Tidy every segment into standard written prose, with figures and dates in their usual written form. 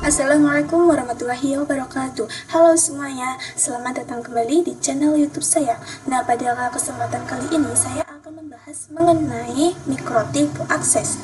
Assalamualaikum warahmatullahi wabarakatuh. Halo semuanya, selamat datang kembali di channel YouTube saya. Nah, pada kesempatan kali ini saya akan membahas mengenai mikrotik akses.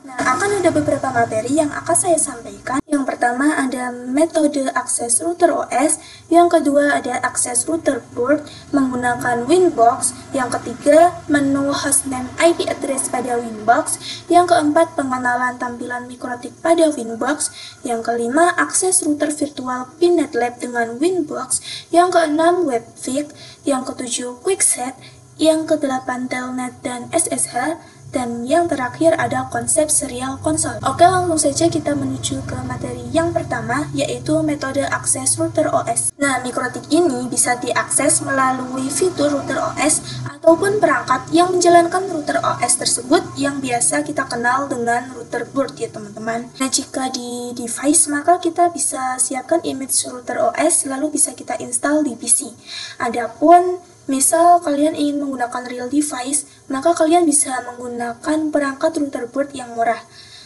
Nah, akan ada beberapa materi yang akan saya sampaikan. Yang pertama ada metode akses router OS, yang kedua ada akses router board menggunakan Winbox, yang ketiga menu hostname IP address pada Winbox, yang keempat pengenalan tampilan mikrotik pada Winbox, yang kelima akses router virtual Pinet Lab dengan Winbox, yang keenam WebFig, yang ketujuh Quickset, yang kedelapan Telnet dan SSH, dan yang terakhir ada konsep serial konsol. Oke, langsung saja kita menuju ke materi yang pertama, yaitu metode akses router OS. Nah, mikrotik ini bisa diakses melalui fitur router OS ataupun perangkat yang menjalankan router OS tersebut yang biasa kita kenal dengan router board ya teman-teman. Nah, jika di device maka kita bisa siapkan image router OS lalu bisa kita install di PC. Adapun misal kalian ingin menggunakan real device, maka kalian bisa menggunakan perangkat router board yang murah.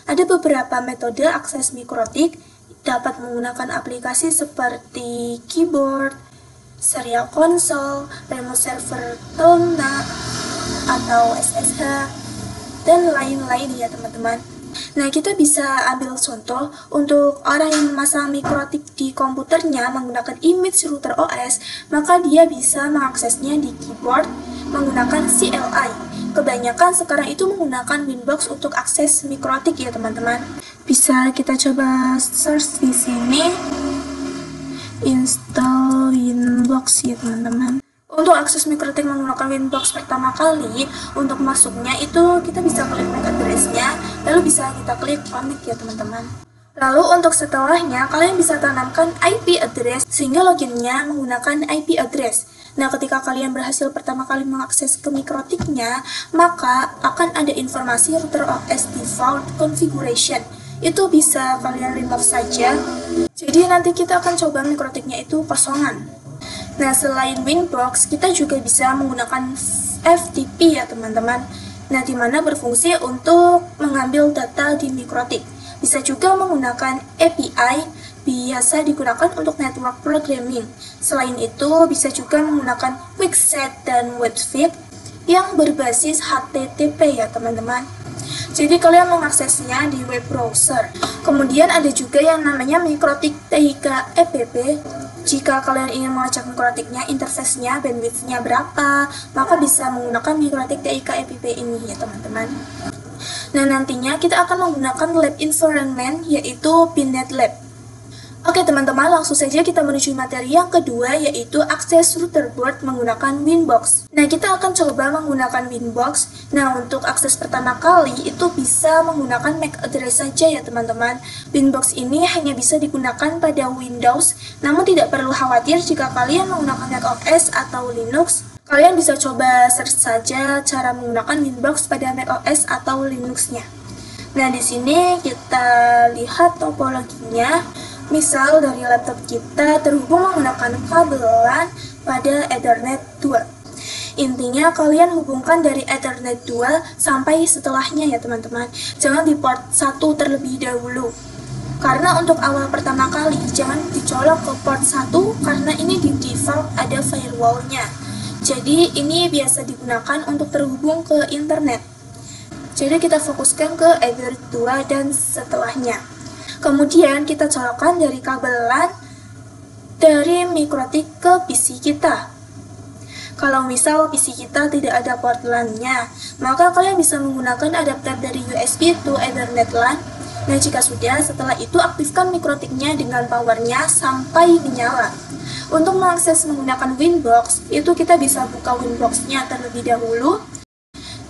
Ada beberapa metode akses mikrotik, dapat menggunakan aplikasi seperti keyboard, serial console, remote server Telnet, atau SSH, dan lain-lain ya teman-teman. Nah, kita bisa ambil contoh untuk orang yang memasang mikrotik di komputernya menggunakan image router OS, maka dia bisa mengaksesnya di keyboard menggunakan CLI. Kebanyakan sekarang itu menggunakan Winbox untuk akses mikrotik ya teman-teman. Bisa kita coba search di sini, install Winbox ya teman-teman. Untuk akses mikrotik menggunakan Winbox pertama kali, untuk masuknya itu kita bisa klik MAC address-nya, lalu bisa kita klik connect ya teman-teman. Lalu untuk setelahnya, kalian bisa tanamkan IP address sehingga loginnya menggunakan IP address. Nah, ketika kalian berhasil pertama kali mengakses ke mikrotiknya, maka akan ada informasi router OS default configuration. Itu bisa kalian remove saja. Jadi nanti kita akan coba mikrotiknya itu kosongan. Nah, selain Winbox, kita juga bisa menggunakan FTP ya teman-teman. Nah, di mana berfungsi untuk mengambil data di mikrotik. Bisa juga menggunakan API, biasa digunakan untuk network programming. Selain itu, bisa juga menggunakan Quickset dan WebFig yang berbasis HTTP ya teman-teman. Jadi kalian mengaksesnya di web browser. Kemudian ada juga yang namanya mikrotik TIK EPP. Jika kalian ingin mengecek mikrotiknya, interface-nya, bandwidth-nya berapa, maka bisa menggunakan mikrotik TIK EPP ini ya teman-teman. Nah, nantinya kita akan menggunakan lab environment yaitu Pinet Lab. Oke teman-teman, langsung saja kita menuju materi yang kedua, yaitu akses router board menggunakan Winbox. Nah, kita akan coba menggunakan Winbox. Nah, untuk akses pertama kali itu bisa menggunakan MAC address saja ya teman-teman. Winbox ini hanya bisa digunakan pada Windows, namun tidak perlu khawatir jika kalian menggunakan macOS atau Linux. Kalian bisa coba search saja cara menggunakan Winbox pada macOS atau Linux-nya. Nah, di sini kita lihat topologinya. Misal dari laptop kita terhubung menggunakan kabel LAN pada Ethernet 2. Intinya kalian hubungkan dari Ethernet 2 sampai setelahnya ya teman-teman. Jangan di port 1 terlebih dahulu. Karena untuk awal pertama kali jangan dicolok ke port 1 karena ini di default ada firewall-nya. Jadi ini biasa digunakan untuk terhubung ke internet. Jadi kita fokuskan ke Ethernet 2 dan setelahnya. Kemudian kita colokkan dari kabel LAN dari mikrotik ke PC kita. Kalau misal PC kita tidak ada port LAN-nya, maka kalian bisa menggunakan adapter dari USB to Ethernet LAN. Nah, jika sudah, setelah itu aktifkan mikrotiknya dengan powernya sampai menyala. Untuk mengakses menggunakan Winbox, itu kita bisa buka Winbox-nya terlebih dahulu.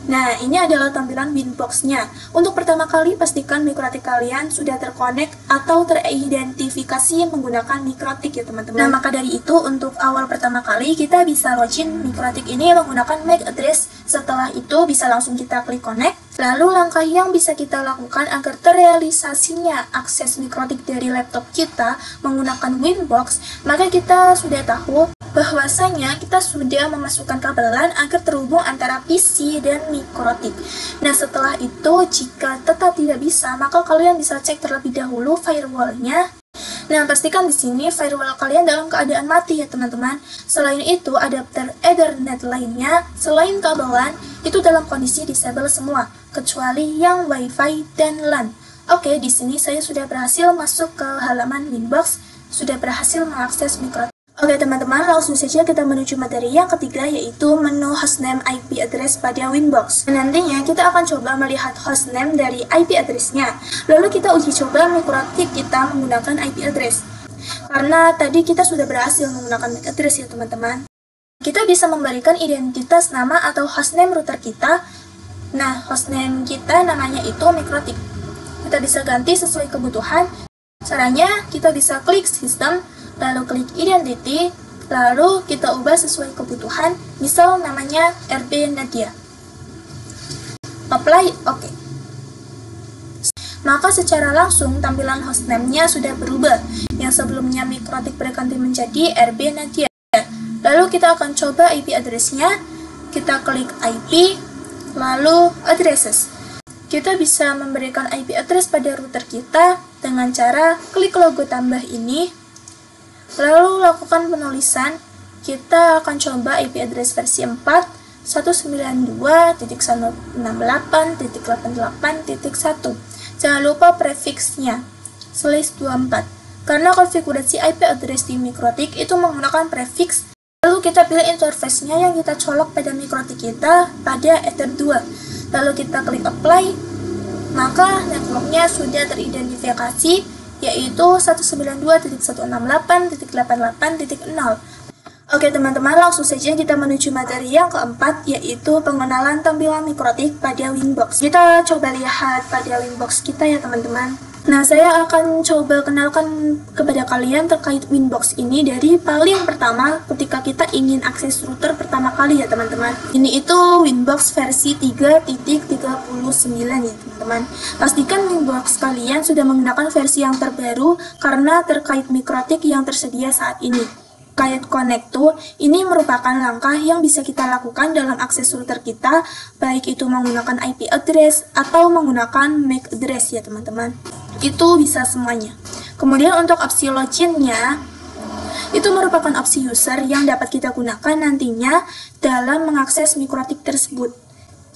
Nah, ini adalah tampilan Winbox-nya. Untuk pertama kali, pastikan mikrotik kalian sudah terkonek atau teridentifikasi menggunakan mikrotik ya teman-teman. Nah, maka dari itu, untuk awal pertama kali, kita bisa login mikrotik ini menggunakan MAC address. Setelah itu, bisa langsung kita klik connect. Lalu langkah yang bisa kita lakukan agar terrealisasinya akses mikrotik dari laptop kita menggunakan Winbox, maka kita sudah tahu bahwasanya kita sudah memasukkan kabel LAN agar terhubung antara PC dan mikrotik. Nah, setelah itu jika tetap tidak bisa, maka kalian bisa cek terlebih dahulu firewall-nya. Nah, pastikan di sini firewall kalian dalam keadaan mati ya teman-teman. Selain itu, adapter Ethernet lainnya selain kabel LAN itu dalam kondisi disable semua, kecuali yang WiFi dan LAN. Oke, di sini saya sudah berhasil masuk ke halaman Winbox, sudah berhasil mengakses mikrotik. Oke teman-teman, langsung saja kita menuju materi yang ketiga, yaitu menu hostname IP address pada Winbox. Nantinya kita akan coba melihat hostname dari IP address-nya. Lalu kita uji coba mikrotik kita menggunakan IP address. Karena tadi kita sudah berhasil menggunakan MAC address ya teman-teman. Kita bisa memberikan identitas nama atau hostname router kita. Nah, hostname kita namanya itu mikrotik. Kita bisa ganti sesuai kebutuhan. Caranya kita bisa klik sistem, lalu klik identity, lalu kita ubah sesuai kebutuhan, misal namanya RB Nadia. Apply, oke. Maka secara langsung tampilan hostname-nya sudah berubah, yang sebelumnya mikrotik berganti menjadi RB Nadia. Lalu kita akan coba IP address-nya, kita klik IP, lalu addresses. Kita bisa memberikan IP address pada router kita dengan cara klik logo tambah ini, lalu lakukan penulisan. Kita akan coba IP address versi 4, 192.168.88.1. Jangan lupa prefixnya, /24. Karena konfigurasi IP address di mikrotik itu menggunakan prefix. Lalu kita pilih interface-nya yang kita colok pada mikrotik kita pada Ether 2. Lalu kita klik apply, maka networknya sudah teridentifikasi, yaitu 192.168.88.0. Oke teman-teman, langsung saja kita menuju materi yang keempat, yaitu pengenalan tampilan mikrotik pada Winbox. Kita coba lihat pada Winbox kita ya teman-teman. Nah, saya akan coba kenalkan kepada kalian terkait Winbox ini dari paling pertama ketika kita ingin akses router pertama kali ya teman-teman. Ini itu Winbox versi 3.39 ya teman-teman. Pastikan Winbox kalian sudah menggunakan versi yang terbaru karena terkait mikrotik yang tersedia saat ini. Terkait Connect2, ini merupakan langkah yang bisa kita lakukan dalam akses router kita, baik itu menggunakan IP address atau menggunakan MAC address ya teman-teman. Itu bisa semuanya. Kemudian untuk opsi login-nya, itu merupakan opsi user yang dapat kita gunakan nantinya dalam mengakses mikrotik tersebut.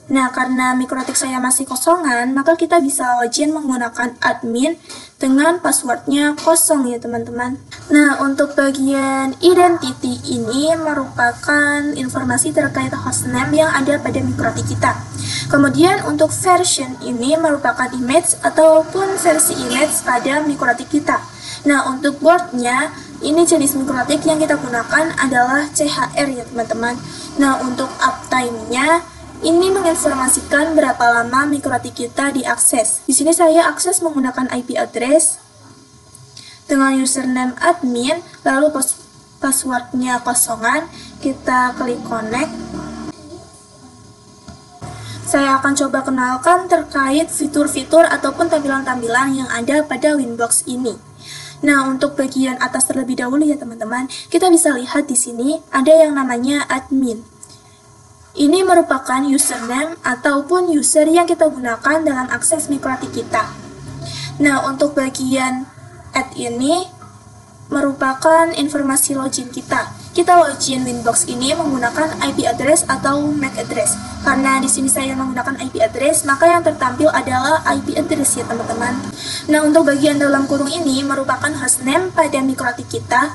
Nah, karena mikrotik saya masih kosongan, maka kita bisa login menggunakan admin dengan passwordnya kosong ya teman-teman. Nah, untuk bagian identity ini merupakan informasi terkait hostname yang ada pada mikrotik kita. Kemudian untuk version ini merupakan image ataupun versi image pada mikrotik kita. Nah, untuk boardnya, ini jenis mikrotik yang kita gunakan adalah CHR ya teman-teman. Nah, untuk uptime-nya, ini menginformasikan berapa lama mikrotik kita diakses. Di sini saya akses menggunakan IP address dengan username admin, lalu passwordnya kosongan. Kita klik connect. Saya akan coba kenalkan terkait fitur-fitur ataupun tampilan-tampilan yang ada pada Winbox ini. Nah, untuk bagian atas terlebih dahulu ya teman-teman, kita bisa lihat di sini ada yang namanya admin. Ini merupakan username ataupun user yang kita gunakan dalam akses mikrotik kita. Nah, untuk bagian add ini merupakan informasi login kita. Kita login Winbox ini menggunakan IP address atau MAC address. Karena di sini saya menggunakan IP address, maka yang tertampil adalah IP address ya teman-teman. Nah, untuk bagian dalam kurung ini merupakan hostname pada mikrotik kita.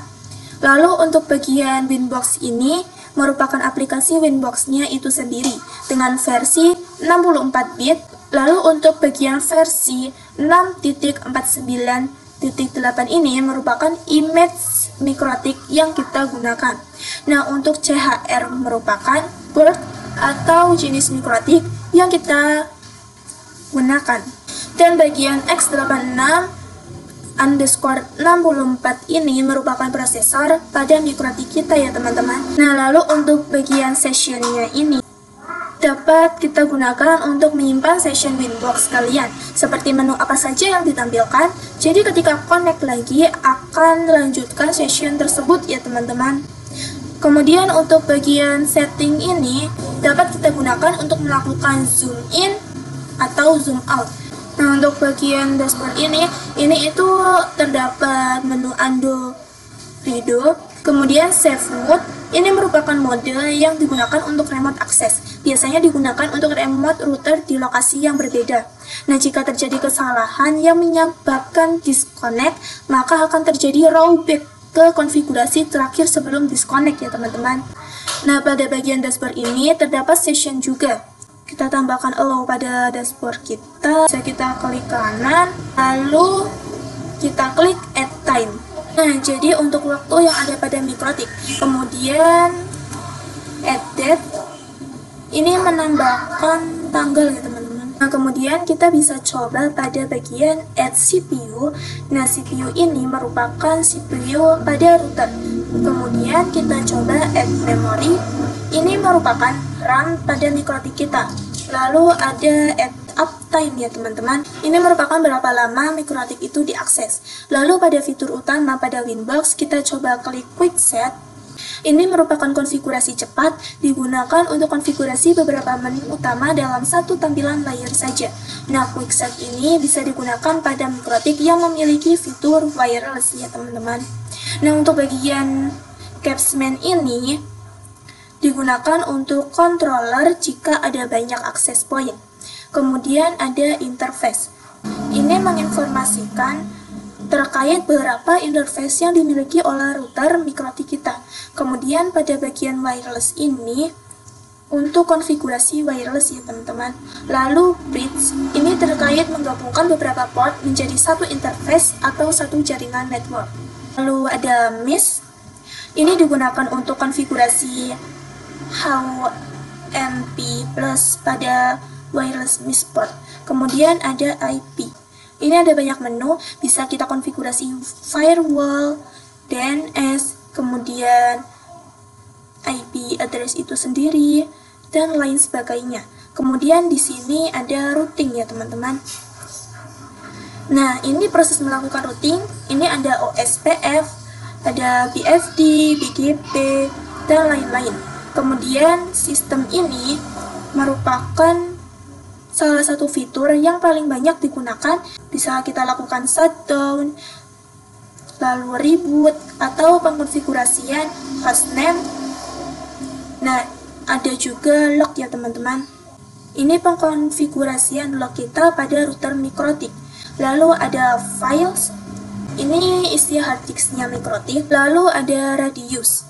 Lalu untuk bagian Winbox ini merupakan aplikasi Winbox-nya itu sendiri dengan versi 64 bit. Lalu untuk bagian versi 6.49.8 ini merupakan image mikrotik yang kita gunakan. Nah, untuk CHR merupakan port atau jenis mikrotik yang kita gunakan. Dan bagian X86_64 ini merupakan prosesor pada mikrotik kita ya teman-teman. Nah, lalu untuk bagian sessionnya ini dapat kita gunakan untuk menyimpan session Winbox kalian. Seperti menu apa saja yang ditampilkan, jadi ketika connect lagi akan melanjutkan session tersebut ya teman-teman. Kemudian untuk bagian setting ini dapat kita gunakan untuk melakukan zoom in atau zoom out. Nah, untuk bagian dashboard ini itu terdapat menu undo redo, kemudian save mode. Ini merupakan mode yang digunakan untuk remote access. Biasanya digunakan untuk remote router di lokasi yang berbeda. Nah, jika terjadi kesalahan yang menyebabkan disconnect, maka akan terjadi rollback ke konfigurasi terakhir sebelum disconnect ya teman-teman. Nah, pada bagian dashboard ini terdapat session juga. Kita tambahkan allow pada dashboard kita. Bisa kita klik kanan, lalu kita klik add time. Nah, jadi untuk waktu yang ada pada MikroTik, kemudian add date, ini menambahkan tanggal ya teman-teman. Nah, kemudian kita bisa coba pada bagian add CPU. Nah, CPU ini merupakan CPU pada router. Kemudian kita coba add memory, ini merupakan RAM pada MikroTik kita. Lalu ada add uptime ya teman-teman. Ini merupakan berapa lama MikroTik itu diakses. Lalu pada fitur utama pada Winbox kita coba klik Quick Set. Ini merupakan konfigurasi cepat, digunakan untuk konfigurasi beberapa menu utama dalam satu tampilan layar saja. Nah, Quick Set ini bisa digunakan pada MikroTik yang memiliki fitur wireless ya teman-teman. Nah, untuk bagian Capsman ini digunakan untuk controller jika ada banyak akses point. Kemudian ada interface. Ini menginformasikan terkait beberapa interface yang dimiliki oleh router MikroTik kita. Kemudian pada bagian wireless ini untuk konfigurasi wireless ya teman-teman. Lalu bridge ini terkait menggabungkan beberapa port menjadi satu interface atau satu jaringan network. Lalu ada mesh. Ini digunakan untuk konfigurasi HMP plus pada wireless mesh port. Kemudian ada IP. Ini ada banyak menu, bisa kita konfigurasi firewall, DNS, kemudian IP address itu sendiri, dan lain sebagainya. Kemudian di sini ada routing ya teman-teman. Nah, ini proses melakukan routing. Ini ada OSPF, ada BFD, BGP, dan lain-lain. Kemudian sistem ini merupakan salah satu fitur yang paling banyak digunakan. Bisa kita lakukan shutdown, lalu reboot, atau pengkonfigurasian hostname. Nah, ada juga log ya teman-teman. Ini pengkonfigurasian log kita pada router MikroTik. Lalu ada files, ini isi hard disknya MikroTik. Lalu ada radius.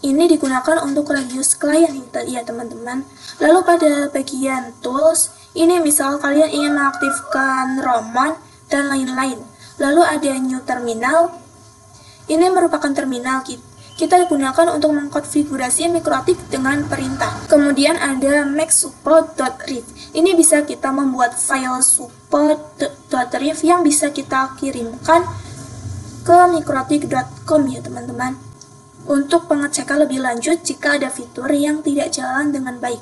Ini digunakan untuk radius klien ya teman-teman. Lalu pada bagian tools, ini misal kalian ingin mengaktifkan ROMon dan lain-lain. Lalu ada new terminal. Ini merupakan terminal kita gunakan untuk mengkonfigurasi MikroTik dengan perintah. Kemudian ada make support.ref. Ini bisa kita membuat file support.ref yang bisa kita kirimkan ke mikrotik.com ya teman-teman, untuk pengecekan lebih lanjut jika ada fitur yang tidak jalan dengan baik.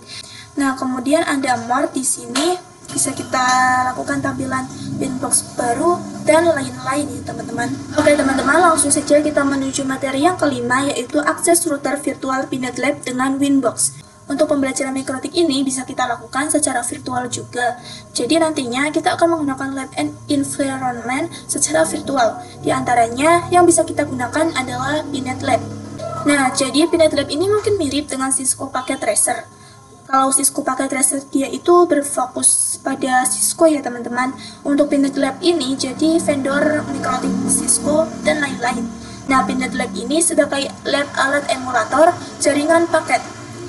Nah, kemudian ada more di sini, bisa kita lakukan tampilan Winbox baru dan lain-lain ya teman-teman. Oke teman-teman, langsung saja kita menuju materi yang kelima, yaitu akses router virtual Pinet Lab dengan Winbox. Untuk pembelajaran MikroTik ini bisa kita lakukan secara virtual juga. Jadi nantinya kita akan menggunakan lab and environment secara virtual. Di antaranya yang bisa kita gunakan adalah Pinet Lab. Nah, jadi Pinet Lab ini mungkin mirip dengan Cisco Packet Tracer. Kalau Cisco Packet Tracer dia itu berfokus pada Cisco ya teman-teman. Untuk Pinet Lab ini jadi vendor MikroTik Cisco dan lain-lain. Nah, Pinet Lab ini sebagai lab alat emulator jaringan paket.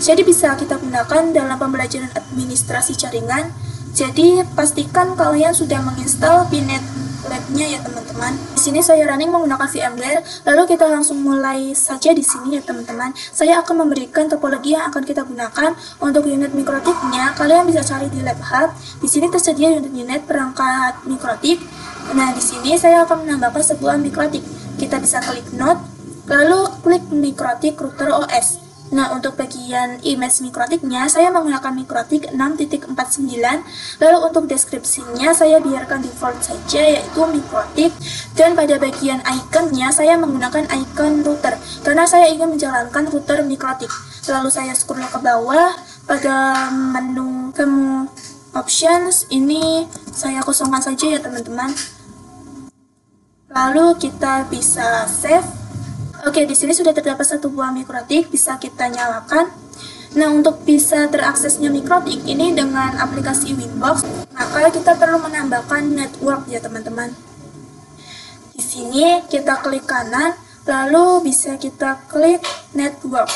Jadi bisa kita gunakan dalam pembelajaran administrasi jaringan. Jadi pastikan kalian sudah menginstal Pinet Lab-nya ya teman-teman. Di sini saya running menggunakan VMware. Lalu kita langsung mulai saja di sini ya teman-teman. Saya akan memberikan topologi yang akan kita gunakan untuk unit MikroTik-nya. Kalian bisa cari di Lab Hub. Di sini tersedia unit-unit perangkat MikroTik. Nah, di sini saya akan menambahkan sebuah MikroTik. Kita bisa klik Node, lalu klik MikroTik Router OS. Nah, untuk bagian image mikrotiknya, saya menggunakan mikrotik 6.49. Lalu untuk deskripsinya, saya biarkan default saja, yaitu mikrotik. Dan pada bagian ikonnya, saya menggunakan icon router, karena saya ingin menjalankan router mikrotik. Lalu saya scroll ke bawah, pada menu options, ini saya kosongkan saja ya teman-teman. Lalu kita bisa save. Oke, di sini sudah terdapat satu buah mikrotik, bisa kita nyalakan. Nah, untuk bisa teraksesnya mikrotik ini dengan aplikasi Winbox, maka kita perlu menambahkan network ya teman-teman. Di sini kita klik kanan, lalu bisa kita klik network.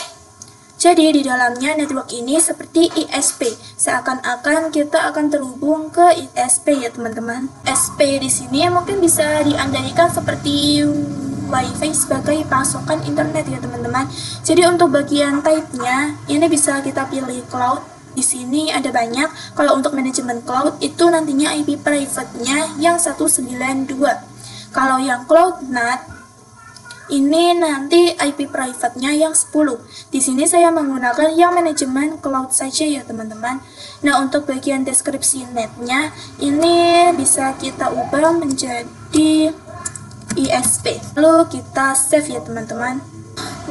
Jadi di dalamnya network ini seperti ISP, seakan-akan kita akan terhubung ke ISP ya teman-teman. ISP di sini mungkin bisa diandaikan seperti WiFi sebagai pasokan internet ya teman-teman. Jadi untuk bagian type-nya ini bisa kita pilih cloud. Di sini ada banyak. Kalau untuk manajemen cloud itu nantinya IP private-nya yang 192. Kalau yang cloud NAT ini nanti IP private-nya yang 10. Di sini saya menggunakan yang manajemen cloud saja ya teman-teman. Nah, untuk bagian deskripsi net-nya ini bisa kita ubah menjadi ISP. Lalu kita save ya teman-teman.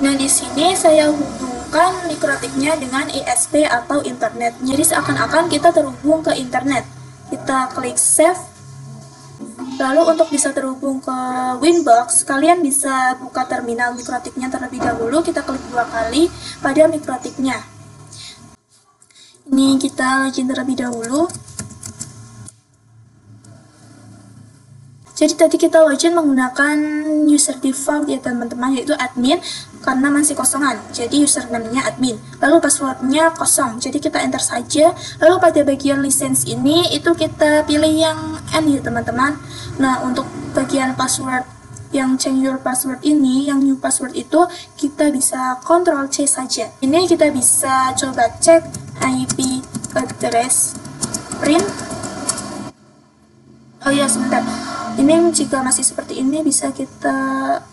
Nah, di sini saya hubungkan mikrotiknya dengan ISP atau internet. Jadi seakan-akan kita terhubung ke internet. Kita klik save. Lalu untuk bisa terhubung ke Winbox, kalian bisa buka terminal mikrotiknya terlebih dahulu. Kita klik 2 kali pada mikrotiknya. Ini kita login terlebih dahulu. Jadi tadi kita login menggunakan user default ya teman-teman, yaitu admin, karena masih kosongan. Jadi username-nya admin. Lalu passwordnya kosong. Jadi kita enter saja. Lalu pada bagian license ini itu kita pilih yang N ya teman-teman. Nah, untuk bagian password yang change your password ini, yang new password itu kita bisa Ctrl C saja. Ini kita bisa coba cek IP address print. Oh ya, sebentar. Ini jika masih seperti ini bisa kita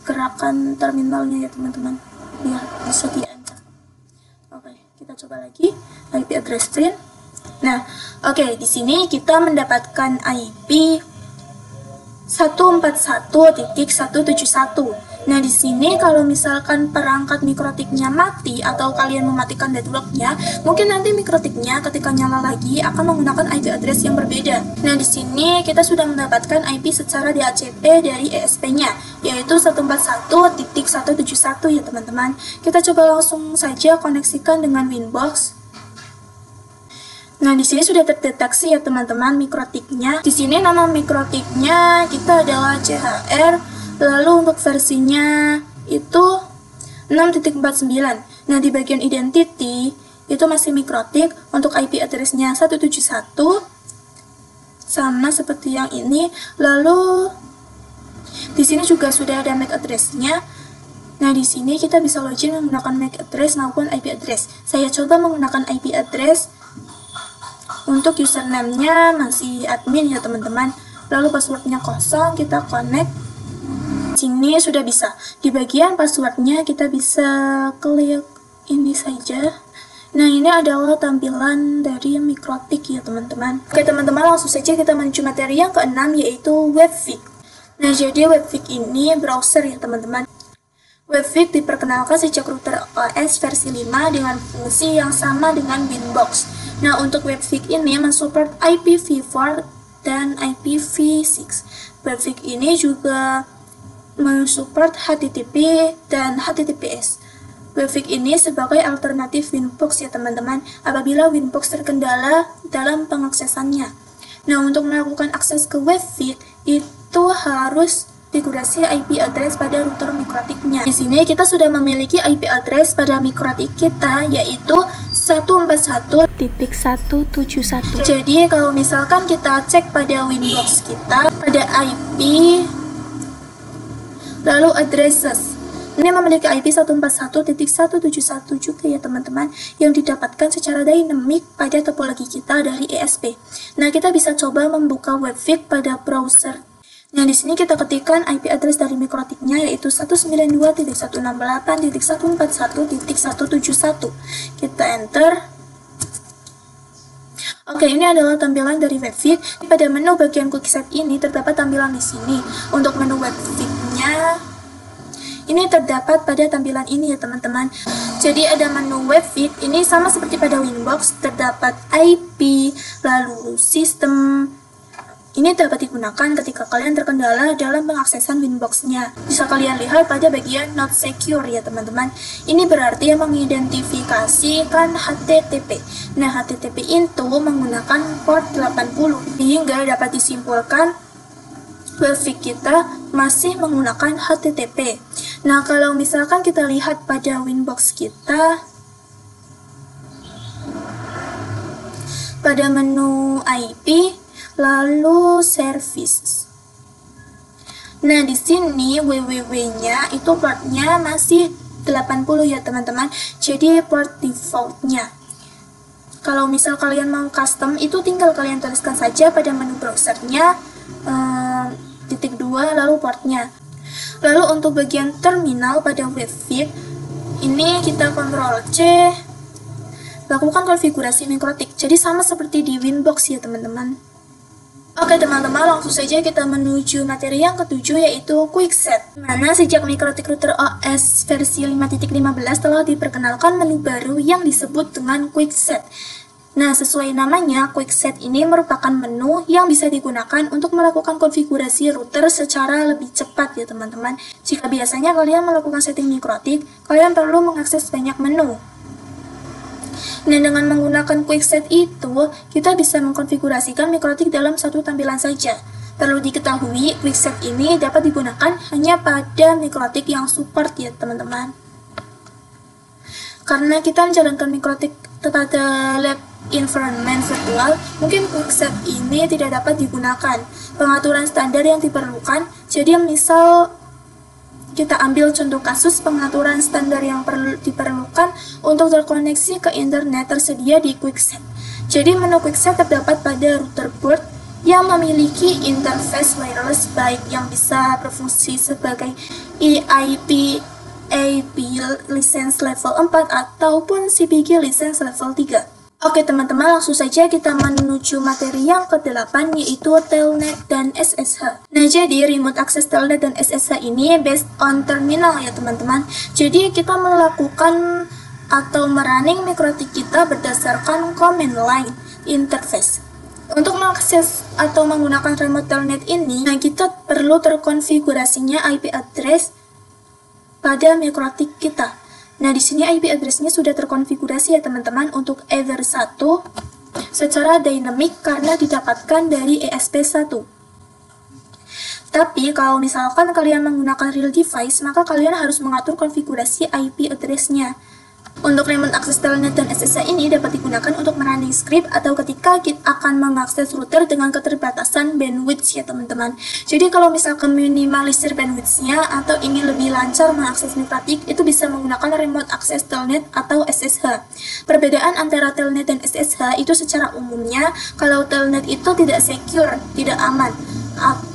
gerakkan terminalnya ya teman-teman, biar bisa di enter. Oke, kita coba lagi IP address print. Nah, oke, di sini kita mendapatkan IP 141.171. Nah, di sini kalau misalkan perangkat mikrotiknya mati atau kalian mematikan networknya, mungkin nanti mikrotiknya ketika nyala lagi akan menggunakan IP address yang berbeda. Nah, di sini kita sudah mendapatkan IP secara DHCP dari ESP-nya, yaitu 141.171 ya teman-teman. Kita coba langsung saja koneksikan dengan Winbox. Nah, di sini sudah terdeteksi ya teman-teman mikrotiknya. Di sini nama mikrotiknya kita adalah CHR. Lalu untuk versinya itu 6.49. Nah, di bagian identity itu masih mikrotik. Untuk IP address-nya 171 sama seperti yang ini. Lalu di sini juga sudah ada MAC address-nya. Nah, di sini kita bisa login menggunakan MAC address maupun IP address. Saya coba menggunakan IP address. Untuk username-nya masih admin ya teman-teman. Lalu password-nya kosong, kita connect. Sini sudah bisa. Di bagian passwordnya kita bisa klik ini saja. Nah, ini adalah tampilan dari mikrotik ya teman-teman. Oke teman-teman, langsung saja kita menuju materi yang keenam, yaitu Webfig. Nah, jadi Webfig ini browser ya teman-teman. Webfig diperkenalkan sejak router OS versi 5 dengan fungsi yang sama dengan Winbox. Nah, untuk Webfig ini mensupport IPv4 dan IPv6. Webfig ini juga mensupport HTTP dan HTTPS. Webfig ini sebagai alternatif Winbox ya teman-teman, apabila Winbox terkendala dalam pengaksesannya. Nah, untuk melakukan akses ke Webfig itu harus konfigurasi IP address pada router mikrotiknya. Di sini kita sudah memiliki IP address pada mikrotik kita, yaitu 141.171. Jadi kalau misalkan kita cek pada Winbox kita, pada IP lalu addresses, ini memiliki IP 141.171 juga ya teman-teman, yang didapatkan secara dinamik pada topologi kita dari ESP. Nah, kita bisa coba membuka Webfig pada browser. Nah, di sini kita ketikkan IP address dari mikrotiknya yaitu 192.168.141.171. Kita enter. Oke, ini adalah tampilan dari WebVic. Pada menu bagian quickset ini terdapat tampilan di sini. Untuk menu WebVic-nya ini terdapat pada tampilan ini ya teman-teman. Jadi ada menu WebVic, ini sama seperti pada Winbox, terdapat IP, lalu sistem. Ini dapat digunakan ketika kalian terkendala dalam pengaksesan Winbox-nya. Bisa kalian lihat pada bagian not secure ya teman-teman. Ini berarti yang mengidentifikasikan HTTP. Nah, HTTP itu menggunakan port 80, sehingga dapat disimpulkan WebVic kita masih menggunakan HTTP. Nah, kalau misalkan kita lihat pada Winbox kita, pada menu IP, lalu services. Nah, di sini www-nya itu portnya masih 80 ya teman-teman. Jadi port defaultnya. Kalau misal kalian mau custom, itu tinggal kalian tuliskan saja pada menu browsernya titik 2 lalu portnya. Lalu untuk bagian terminal pada WebVic, ini kita Ctrl C, lakukan konfigurasi mikrotik. Jadi sama seperti di Winbox ya teman-teman. Oke teman-teman, langsung saja kita menuju materi yang ketujuh yaitu Quickset. Mana sejak mikrotik router OS versi 5.15 telah diperkenalkan menu baru yang disebut dengan Quickset. Nah, sesuai namanya, Quickset ini merupakan menu yang bisa digunakan untuk melakukan konfigurasi router secara lebih cepat ya teman-teman. Jika biasanya kalian melakukan setting mikrotik, kalian perlu mengakses banyak menu. Nah, dengan menggunakan Quickset itu, kita bisa mengkonfigurasikan mikrotik dalam satu tampilan saja. Perlu diketahui, Quickset ini dapat digunakan hanya pada mikrotik yang support ya teman-teman. Karena kita menjalankan mikrotik pada lab environment virtual, mungkin Quickset ini tidak dapat digunakan. Pengaturan standar yang diperlukan, jadi misal kita ambil contoh kasus pengaturan standar yang diperlukan untuk terkoneksi ke internet tersedia di Quickset. Jadi menu Quickset terdapat pada router board yang memiliki interface wireless baik yang bisa berfungsi sebagai EIP AP license level 4 ataupun CPG license level 3. Oke teman-teman, langsung saja kita menuju materi yang ke-8 yaitu Telnet dan SSH. Nah, jadi remote access Telnet dan SSH ini based on terminal ya teman-teman. Jadi kita melakukan atau merunning mikrotik kita berdasarkan command line interface. Untuk mengakses atau menggunakan remote Telnet ini, nah kita perlu terkonfigurasinya IP address pada mikrotik kita. Nah, di sini IP address-nya sudah terkonfigurasi ya teman-teman untuk Ether 1 secara dynamic karena didapatkan dari ESP1. Tapi kalau misalkan kalian menggunakan real device, maka kalian harus mengatur konfigurasi IP address-nya. Untuk remote access Telnet dan SSH ini dapat digunakan untuk merunning script atau ketika kita akan mengakses router dengan keterbatasan bandwidth ya teman-teman. Jadi kalau misalkan minimalisir bandwidth-nya atau ingin lebih lancar mengakses mikrotik, itu bisa menggunakan remote access Telnet atau SSH. Perbedaan antara Telnet dan SSH itu secara umumnya, kalau Telnet itu tidak secure, tidak aman.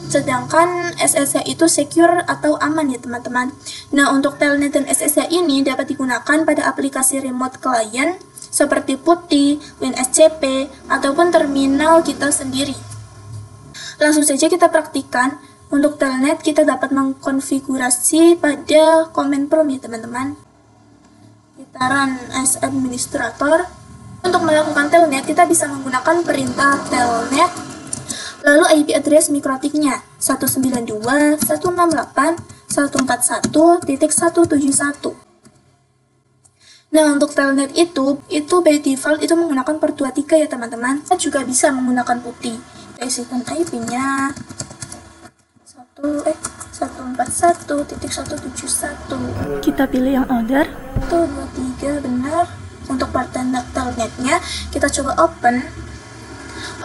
Sedangkan SSH itu secure atau aman ya teman-teman. Nah, untuk Telnet dan SSH ini dapat digunakan pada aplikasi remote client seperti PuTTY, WinSCP, ataupun terminal kita sendiri. Langsung saja kita praktikan. Untuk Telnet kita dapat mengkonfigurasi pada command prompt ya teman-teman. Kita run as administrator. Untuk melakukan Telnet kita bisa menggunakan perintah Telnet lalu IP address mikrotiknya 192.168.141.171. Nah, untuk Telnet itu by default itu menggunakan port 23 ya teman-teman. Kita juga bisa menggunakan PuTTY. Kita isikan IP-nya 141.171. Kita pilih yang order 123 benar. Untuk port Telnet-nya kita coba open.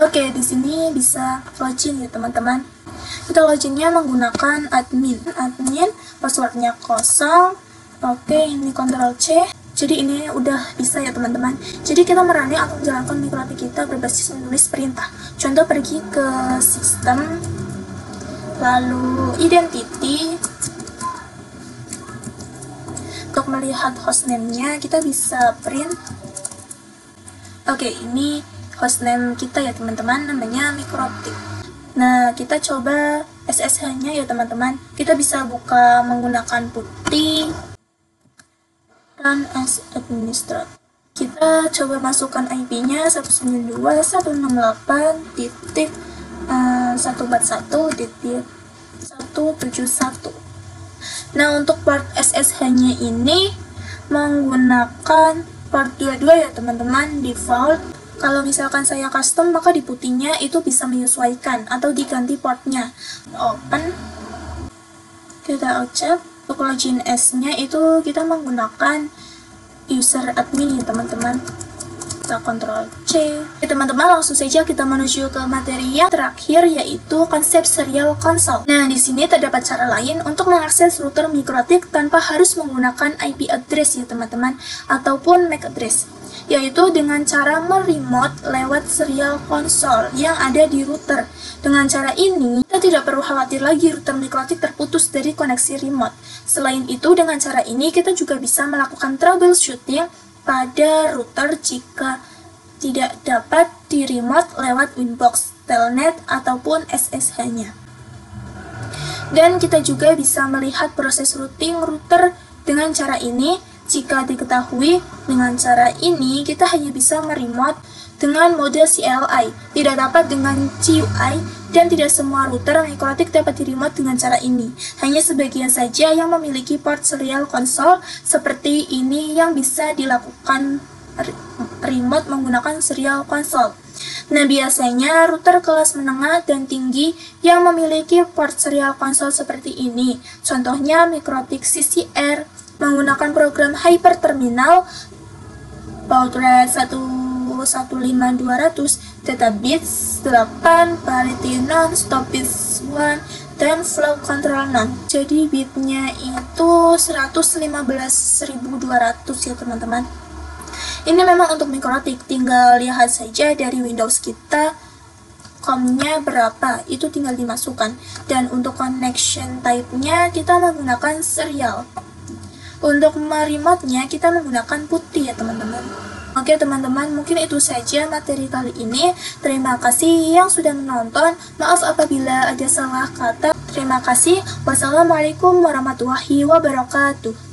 Oke, di sini bisa login ya teman-teman. Kita loginnya menggunakan admin, passwordnya kosong. Oke, ini Ctrl C. Jadi ini udah bisa ya teman-teman. Jadi kita merunning atau menjalankan mikrotik kita berbasis menulis perintah. Contoh, pergi ke sistem, lalu identity. Untuk melihat hostname-nya kita bisa print. Oke, ini hostname kita ya teman-teman, namanya Microtik. Nah, kita coba SSH-nya ya teman-teman. Kita bisa buka menggunakan putih run as administrator. Kita coba masukkan IP-nya 192.168.141.171. Nah, untuk port SSH-nya ini menggunakan port 22 ya teman-teman, default. Kalau misalkan saya custom, maka di putihnya itu bisa menyesuaikan atau diganti portnya. Open, kita accept. Untuk login S-nya itu kita menggunakan user admin ya teman-teman. Kita Ctrl C. Oke teman-teman, langsung saja kita menuju ke materi yang terakhir, yaitu konsep serial console. Nah, di sini terdapat cara lain untuk mengakses router Microtik tanpa harus menggunakan IP address ya teman-teman, ataupun MAC address, yaitu dengan cara meremote lewat serial console yang ada di router. Dengan cara ini, kita tidak perlu khawatir lagi router Microtik terputus dari koneksi remote. Selain itu, dengan cara ini kita juga bisa melakukan troubleshooting pada router jika tidak dapat di remote lewat Winbox, Telnet, ataupun SSH-nya. Dan kita juga bisa melihat proses routing router dengan cara ini. Jika diketahui dengan cara ini, kita hanya bisa meremote dengan mode CLI, tidak dapat dengan GUI, dan tidak semua router Microtik dapat di-remote dengan cara ini. Hanya sebagian saja yang memiliki port serial console seperti ini yang bisa dilakukan remote menggunakan serial console. Nah, biasanya router kelas menengah dan tinggi yang memiliki port serial console seperti ini. Contohnya Microtik CCR menggunakan program Hyperterminal, baud rate 115.200, data bits 8, parity none, stop bits 1, dan flow control none. Jadi bitnya itu 115.200 ya teman-teman. Ini memang untuk Microtik, tinggal lihat saja dari Windows kita COM-nya berapa, itu tinggal dimasukkan. Dan untuk connection type-nya kita menggunakan serial. Untuk meremote-nya kita menggunakan putih ya teman-teman. Oke teman-teman, mungkin itu saja materi kali ini. Terima kasih yang sudah menonton. Maaf apabila ada salah kata. Terima kasih. Wassalamualaikum warahmatullahi wabarakatuh.